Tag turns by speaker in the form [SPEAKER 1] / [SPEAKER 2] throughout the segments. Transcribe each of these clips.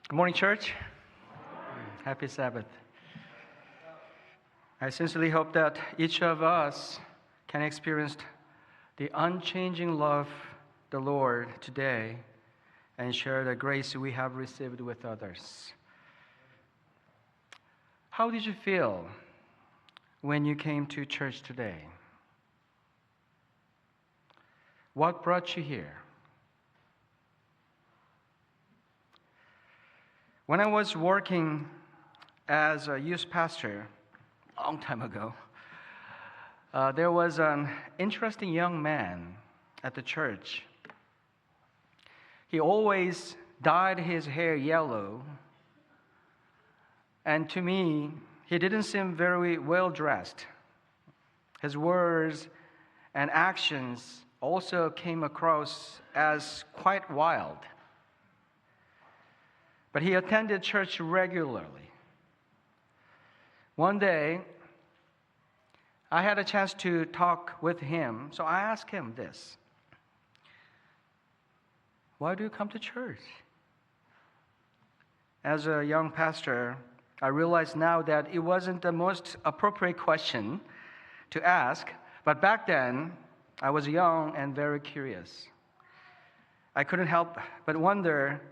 [SPEAKER 1] Good morning, church. Happy Sabbath. I sincerely hope that each of us can experience the unchanging love of the Lord today and share the grace we have received with others. How did you feel when you came to church today? What brought you here? When I was working as a youth pastor a long time ago, there was an interesting young man at the church. He always dyed his hair yellow, and to me, he didn't seem very well dressed. His words and actions also came across as quite wild. But he attended church regularly. One day, I had a chance to talk with him, so I asked him this: why do you come to church? As a young pastor, I realize now that it wasn't the most appropriate question to ask, but back then, I was young and very curious. I couldn't help but wonder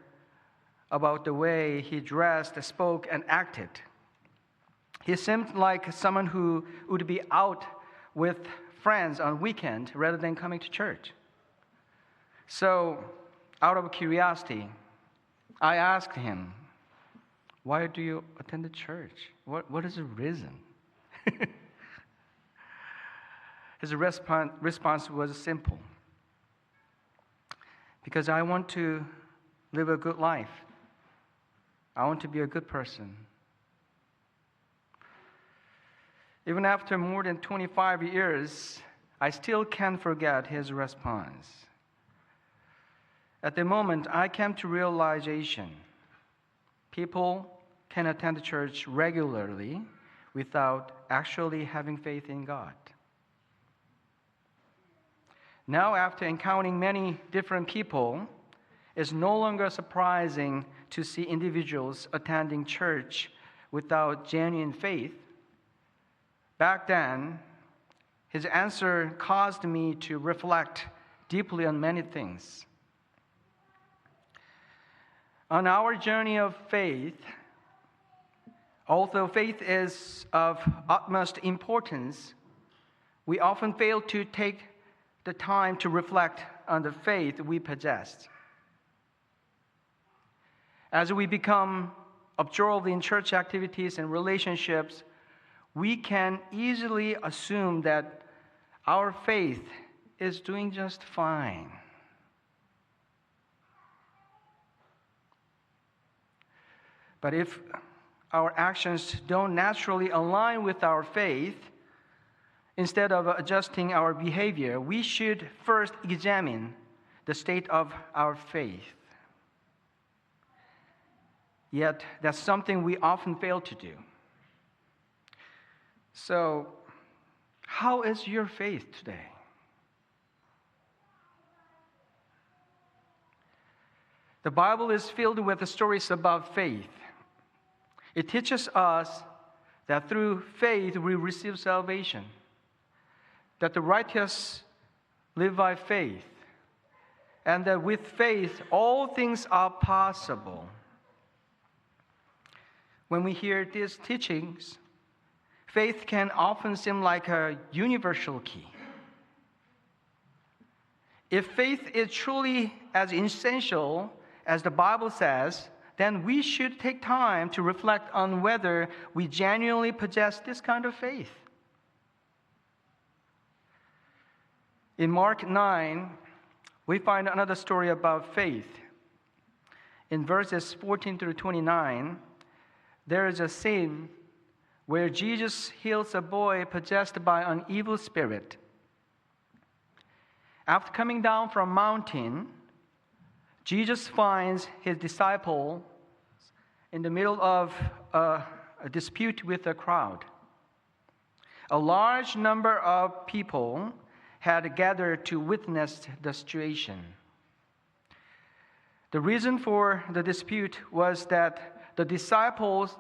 [SPEAKER 1] about the way he dressed, spoke, and acted. He seemed like someone who would be out with friends on weekend rather than coming to church. So, out of curiosity, I asked him, why do you attend the church? What is the reason? His response was simple: because I want to live a good life. I want to be a good person. Even after more than 25 years, I still can't forget his response. At the moment, I came to realization: people can attend church regularly without actually having faith in God. Now, after encountering many different people, it's no longer surprising to see individuals attending church without genuine faith. Back then, his answer caused me to reflect deeply on many things. On our journey of faith, although faith is of utmost importance, we often fail to take the time to reflect on the faith we possess. As we become absorbed in church activities and relationships, we can easily assume that our faith is doing just fine. But if our actions don't naturally align with our faith, instead of adjusting our behavior, we should first examine the state of our faith. Yet, that's something we often fail to do. So, how is your faith today? The Bible is filled with the stories about faith. It teaches us that through faith we receive salvation, that the righteous live by faith, and that with faith all things are possible. When we hear these teachings, faith can often seem like a universal key. If faith is truly as essential as the Bible says, then we should take time to reflect on whether we genuinely possess this kind of faith. In Mark 9, we find another story about faith. In verses 14 through 29, there is a scene where Jesus heals a boy possessed by an evil spirit. After coming down from a mountain, Jesus finds his disciple in the middle of a dispute with a crowd. A large number of people had gathered to witness the situation. The reason for the dispute was that the disciples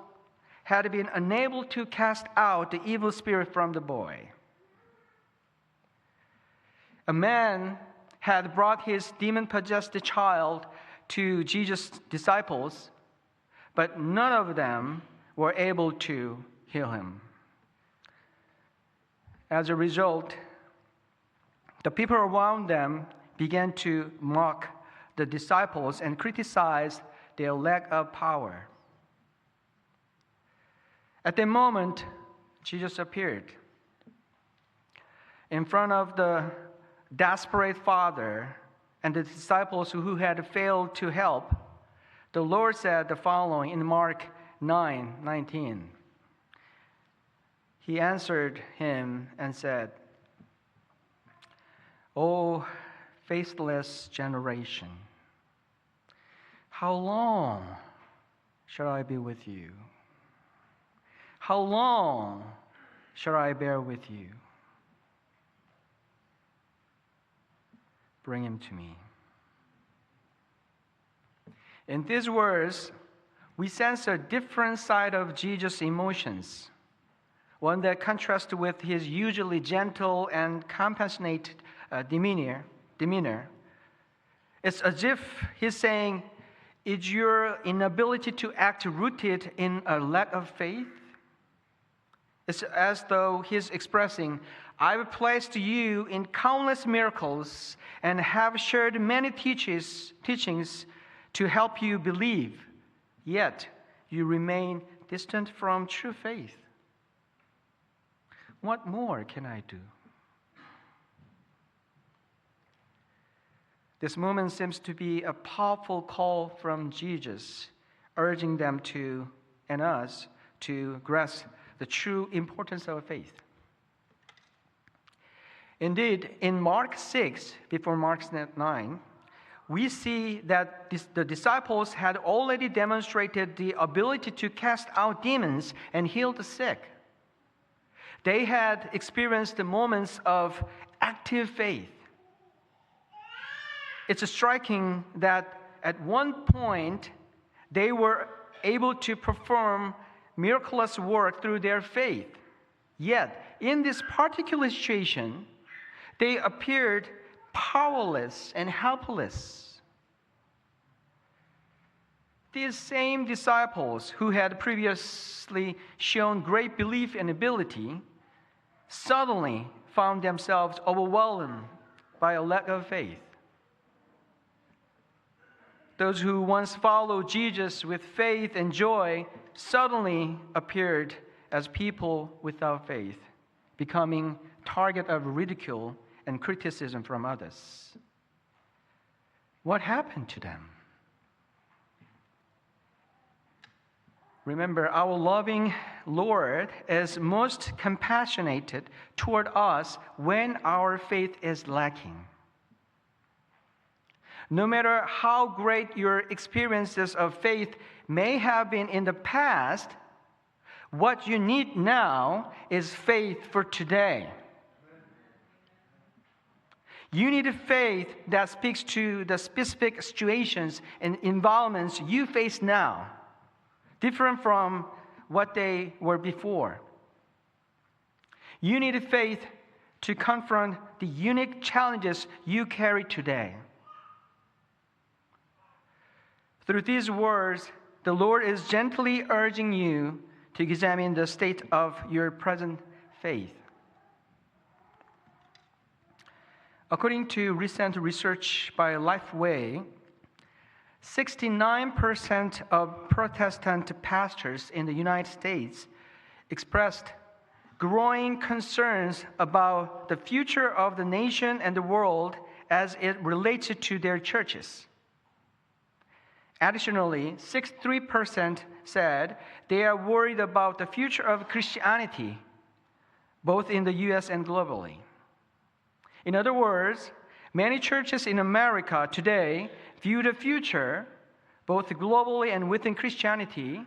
[SPEAKER 1] had been unable to cast out the evil spirit from the boy. A man had brought his demon-possessed child to Jesus' disciples, but none of them were able to heal him. As a result, the people around them began to mock the disciples and criticize their lack of power. At that moment, Jesus appeared. In front of the desperate father and the disciples who had failed to help, the Lord said the following in Mark 9:19. He answered him and said, "O faithless generation, how long shall I be with you? How long shall I bear with you? Bring him to me." In these words, we sense a different side of Jesus' emotions, one that contrasts with his usually gentle and compassionate demeanor. It's as if he's saying, "Is your inability to act rooted in a lack of faith?" It's as though he's expressing, "I've placed you in countless miracles and have shared many teachings to help you believe, yet you remain distant from true faith. What more can I do?" This moment seems to be a powerful call from Jesus, urging them and us to grasp the true importance of faith. Indeed, in Mark 6, before Mark 9, we see that the disciples had already demonstrated the ability to cast out demons and heal the sick. They had experienced the moments of active faith. It's striking that at one point they were able to perform miraculous work through their faith. Yet, in this particular situation, they appeared powerless and helpless. These same disciples who had previously shown great belief and ability suddenly found themselves overwhelmed by a lack of faith. Those who once followed Jesus with faith and joy suddenly appeared as people without faith, becoming target of ridicule and criticism from others. What happened to them? Remember, our loving Lord is most compassionate toward us when our faith is lacking. No matter how great your experiences of faith may have been in the past, what you need now is faith for today. You need a faith that speaks to the specific situations and environments you face now, different from what they were before. You need a faith to confront the unique challenges you carry today. Through these words, the Lord is gently urging you to examine the state of your present faith. According to recent research by Lifeway, 69% of Protestant pastors in the United States expressed growing concerns about the future of the nation and the world as it relates to their churches. Additionally, 63% said they are worried about the future of Christianity, both in the U.S. and globally. In other words, many churches in America today view the future, both globally and within Christianity,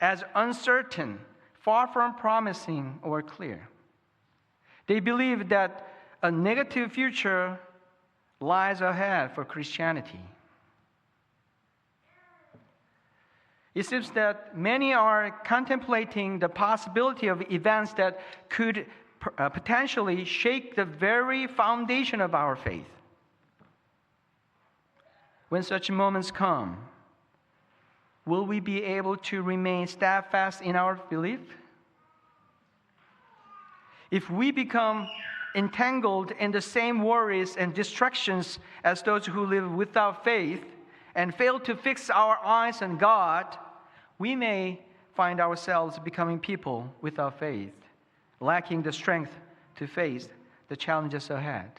[SPEAKER 1] as uncertain, far from promising or clear. They believe that a negative future lies ahead for Christianity. It seems that many are contemplating the possibility of events that could potentially shake the very foundation of our faith. When such moments come, will we be able to remain steadfast in our belief? If we become entangled in the same worries and distractions as those who live without faith and fail to fix our eyes on God, we may find ourselves becoming people without faith, lacking the strength to face the challenges ahead.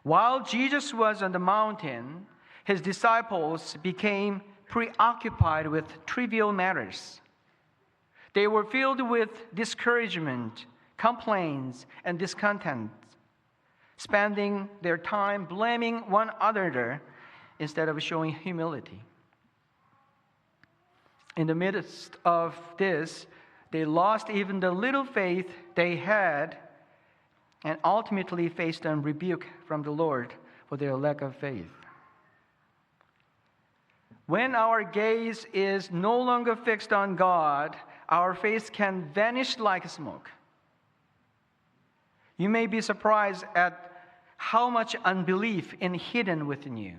[SPEAKER 1] While Jesus was on the mountain, his disciples became preoccupied with trivial matters. They were filled with discouragement, complaints, and discontent, spending their time blaming one another instead of showing humility. In the midst of this, they lost even the little faith they had and ultimately faced a rebuke from the Lord for their lack of faith. When our gaze is no longer fixed on God, our faith can vanish like smoke. You may be surprised at how much unbelief is hidden within you.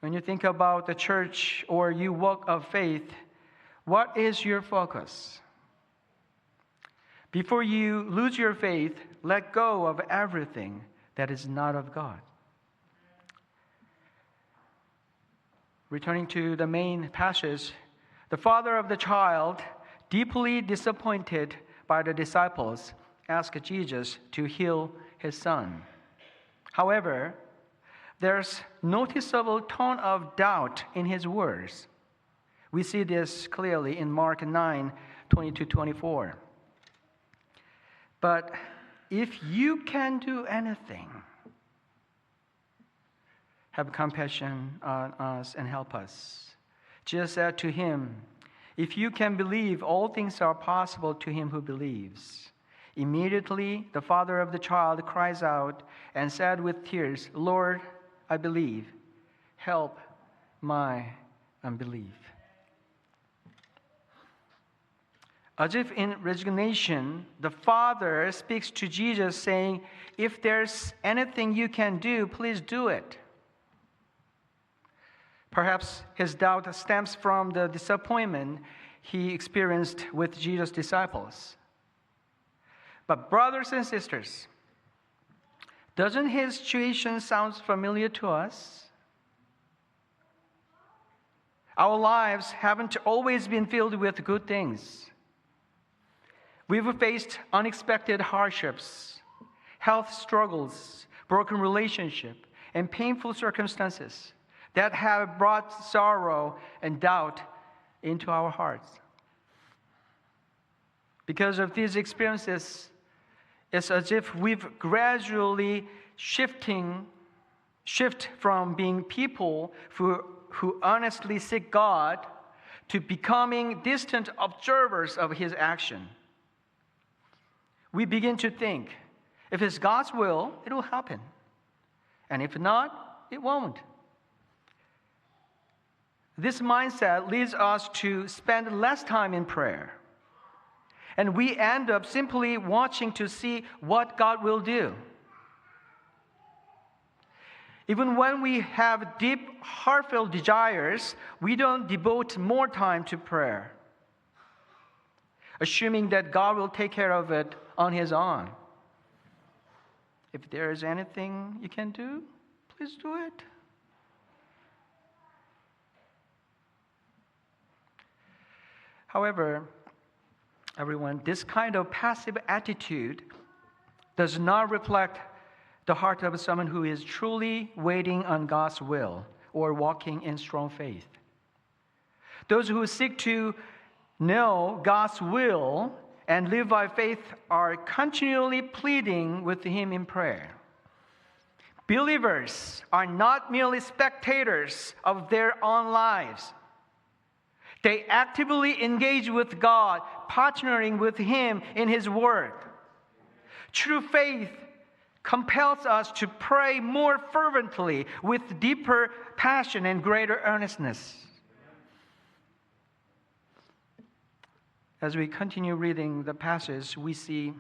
[SPEAKER 1] When you think about the church or you walk of faith, what is your focus? Before you lose your faith, let go of everything that is not of God. Returning to the main passage, the father of the child, deeply disappointed by the disciples, asked Jesus to heal his son. However, there's noticeable tone of doubt in his words. We see this clearly in Mark 9:20-24. But if you can do anything, have compassion on us and help us. Jesus said to him, if you can believe, all things are possible to him who believes. Immediately, the father of the child cries out and said with tears, Lord, I believe. Help my unbelief. As if in resignation, the father speaks to Jesus saying, if there's anything you can do, please do it. Perhaps his doubt stems from the disappointment he experienced with Jesus' disciples. But brothers and sisters, doesn't his situation sound familiar to us? Our lives haven't always been filled with good things. We've faced unexpected hardships, health struggles, broken relationships, and painful circumstances that have brought sorrow and doubt into our hearts. Because of these experiences, it's as if we've gradually shift from being people who honestly seek God to becoming distant observers of his action. We begin to think, if it's God's will, it will happen. And if not, it won't. This mindset leads us to spend less time in prayer. And we end up simply watching to see what God will do. Even when we have deep, heartfelt desires, we don't devote more time to prayer, assuming that God will take care of it on his own. If there is anything you can do, please do it. However, everyone, this kind of passive attitude does not reflect the heart of someone who is truly waiting on God's will or walking in strong faith. Those who seek to know God's will and live by faith are continually pleading with him in prayer. Believers are not merely spectators of their own lives. They actively engage with God, partnering with him in his word. True faith compels us to pray more fervently with deeper passion and greater earnestness. As we continue reading the passage, we see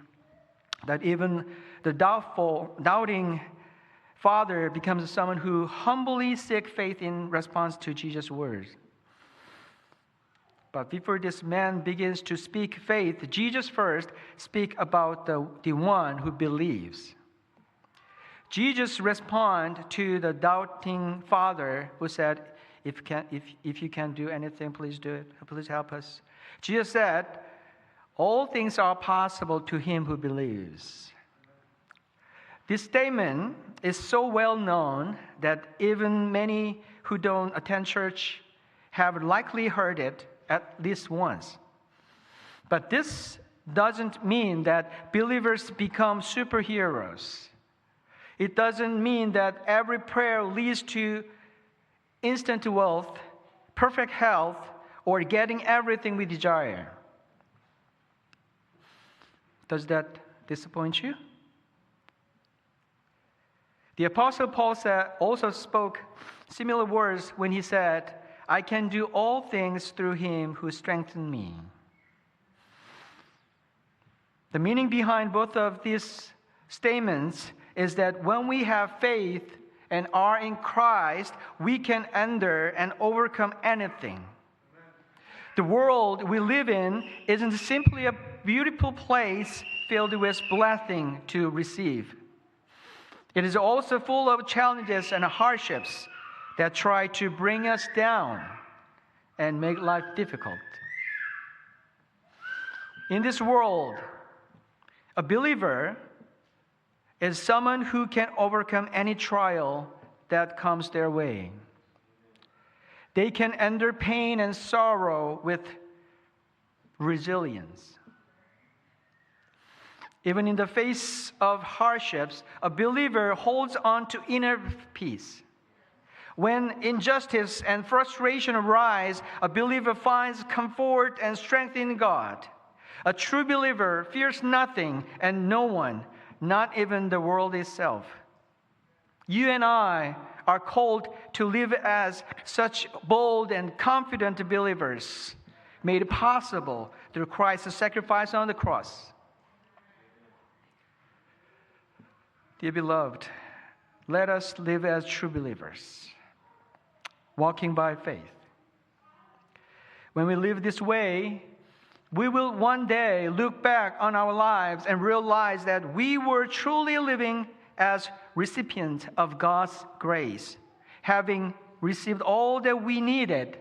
[SPEAKER 1] that even the doubting father becomes someone who humbly seeks faith in response to Jesus' words. But before this man begins to speak faith, Jesus first speaks about the one who believes. Jesus responds to the doubting father who said, if you can do anything, please do it. Please help us. Jesus said, all things are possible to him who believes. This statement is so well known that even many who don't attend church have likely heard it at least once. But this doesn't mean that believers become superheroes. It doesn't mean that every prayer leads to instant wealth, perfect health, or getting everything we desire. Does that disappoint you? The Apostle Paul also spoke similar words when he said, I can do all things through him who strengthens me. The meaning behind both of these statements is that when we have faith and are in Christ, we can endure and overcome anything. The world we live in isn't simply a beautiful place filled with blessing to receive. It is also full of challenges and hardships that try to bring us down and make life difficult. In this world, a believer is someone who can overcome any trial that comes their way. They can endure pain and sorrow with resilience. Even in the face of hardships, a believer holds on to inner peace. When injustice and frustration arise, a believer finds comfort and strength in God. A true believer fears nothing and no one, not even the world itself. You and I are called to live as such bold and confident believers, made possible through Christ's sacrifice on the cross. Dear beloved, let us live as true believers, walking by faith. When we live this way, we will one day look back on our lives and realize that we were truly living as recipients of God's grace, having received all that we needed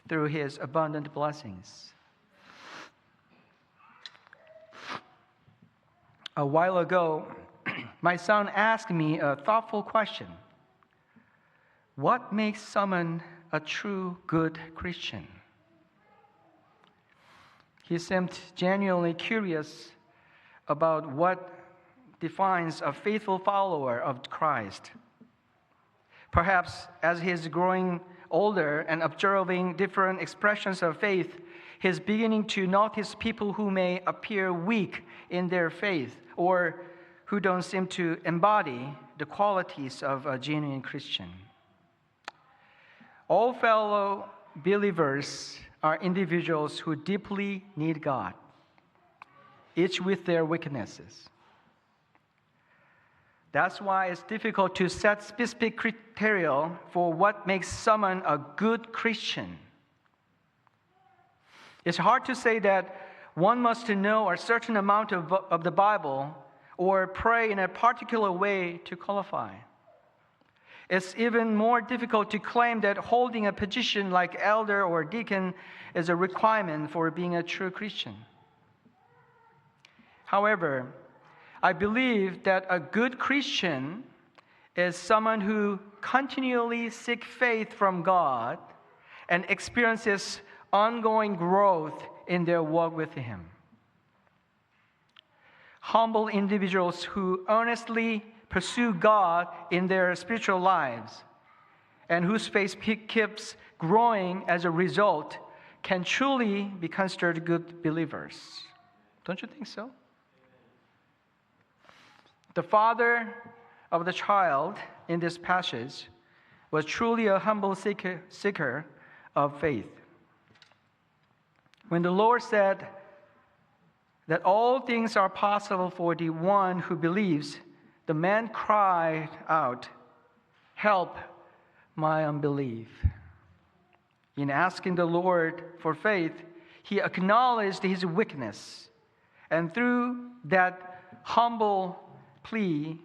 [SPEAKER 1] through His abundant blessings. A while ago, my son asked me a thoughtful question. What makes someone a true good Christian? He seemed genuinely curious about what defines a faithful follower of Christ. Perhaps as he's growing older and observing different expressions of faith, he's beginning to notice people who may appear weak in their faith or who don't seem to embody the qualities of a genuine Christian. All fellow believers are individuals who deeply need God, each with their weaknesses. That's why it's difficult to set specific criteria for what makes someone a good Christian. It's hard to say that one must know a certain amount of the Bible or pray in a particular way to qualify. It's even more difficult to claim that holding a position like elder or deacon is a requirement for being a true Christian. However, I believe that a good Christian is someone who continually seeks faith from God and experiences ongoing growth in their walk with Him. Humble individuals who earnestly pursue God in their spiritual lives and whose faith keeps growing as a result can truly be considered good believers. Don't you think so? The father of the child in this passage was truly a humble seeker of faith. When the Lord said that all things are possible for the one who believes, the man cried out, "Help my unbelief." In asking the Lord for faith, he acknowledged his weakness, and through that humble plea,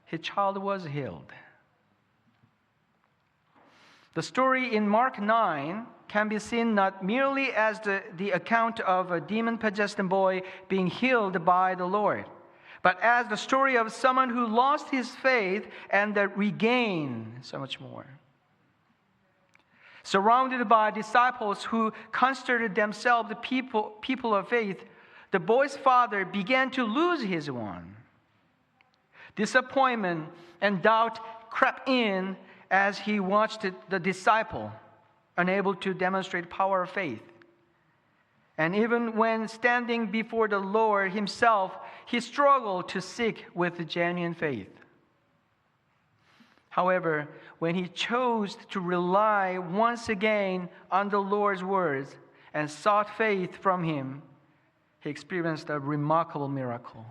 [SPEAKER 1] his child was healed. The story in Mark 9 can be seen not merely as the account of a demon-possessed boy being healed by the Lord, but as the story of someone who lost his faith and that regained so much more. Surrounded by disciples who considered themselves the people of faith, the boy's father began to lose his one. Disappointment and doubt crept in as he watched the disciple unable to demonstrate power of faith. And even when standing before the Lord himself, he struggled to seek with genuine faith. However, when he chose to rely once again on the Lord's words and sought faith from him, he experienced a remarkable miracle.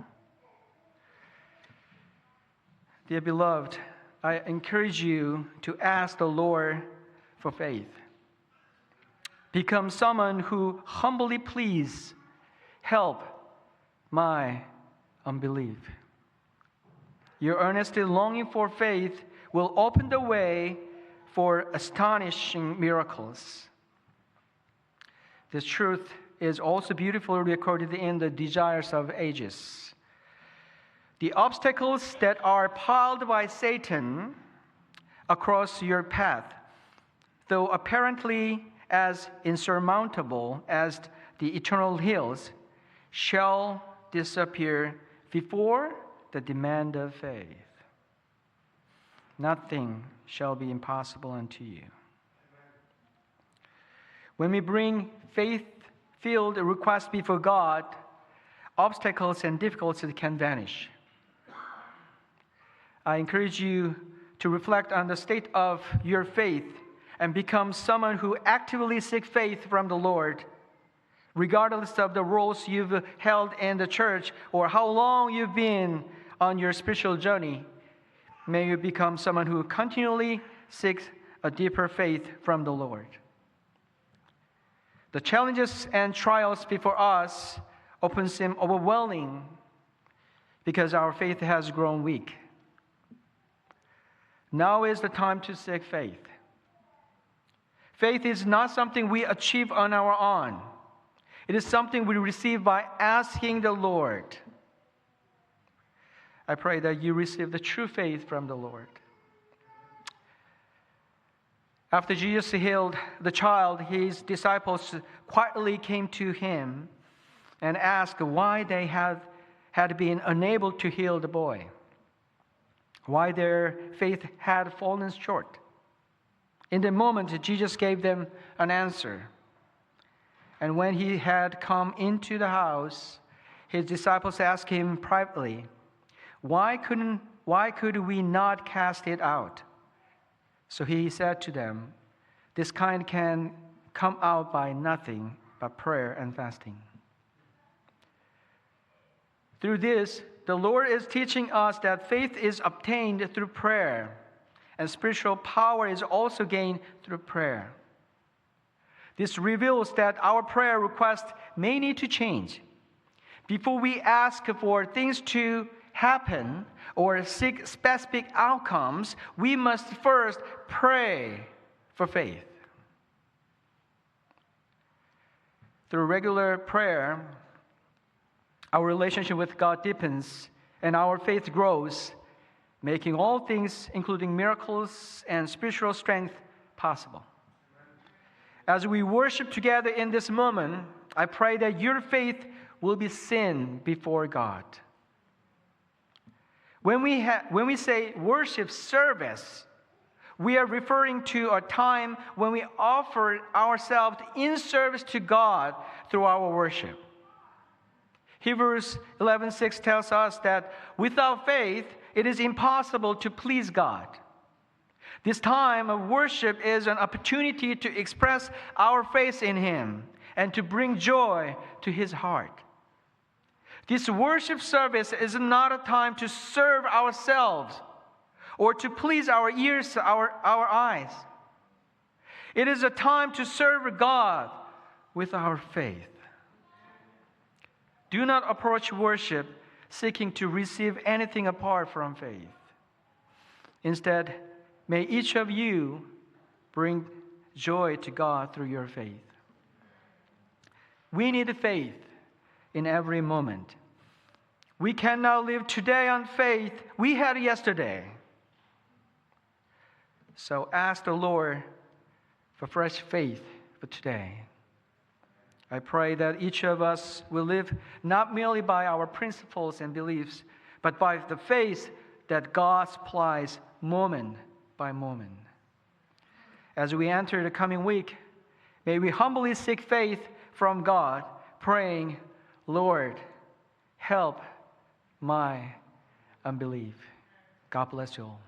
[SPEAKER 1] Dear beloved, I encourage you to ask the Lord for faith. Become someone who humbly pleads, "Help my unbelief." Your earnest longing for faith will open the way for astonishing miracles. This truth is also beautifully recorded in the Desires of Ages. The obstacles that are piled by Satan across your path, though apparently as insurmountable as the eternal hills, shall disappear before the demand of faith. Nothing shall be impossible unto you. When we bring faith-filled requests before God, obstacles and difficulties can vanish. I encourage you to reflect on the state of your faith and become someone who actively seeks faith from the Lord, regardless of the roles you've held in the church or how long you've been on your spiritual journey. May you become someone who continually seeks a deeper faith from the Lord. The challenges and trials before us often seem overwhelming because our faith has grown weak. Now is the time to seek faith. Faith is not something we achieve on our own. It is something we receive by asking the Lord. I pray that you receive the true faith from the Lord. After Jesus healed the child, his disciples quietly came to him and asked why they had been unable to heal the boy, why their faith had fallen short. In the moment, Jesus gave them an answer. And when he had come into the house, his disciples asked him privately, Why could we not cast it out? So he said to them, "This kind can come out by nothing but prayer and fasting." Through this, the Lord is teaching us that faith is obtained through prayer, and spiritual power is also gained through prayer. This reveals that our prayer requests may need to change. Before we ask for things to happen or seek specific outcomes, we must first pray for faith. Through regular prayer, our relationship with God deepens and our faith grows, making all things, including miracles and spiritual strength, possible. As we worship together in this moment, I pray that your faith will be seen before God. When we say worship service, we are referring to a time when we offer ourselves in service to God through our worship. Hebrews 11:6 tells us that without faith, it is impossible to please God. This time of worship is an opportunity to express our faith in Him and to bring joy to His heart. This worship service is not a time to serve ourselves or to please our ears, our eyes. It is a time to serve God with our faith. Do not approach worship seeking to receive anything apart from faith. Instead, may each of you bring joy to God through your faith. We need faith in every moment. We cannot live today on faith we had yesterday. So ask the Lord for fresh faith for today. I pray that each of us will live not merely by our principles and beliefs, but by the faith that God supplies moment by moment. As we enter the coming week, may we humbly seek faith from God, praying, Lord, help my unbelief. God bless you all.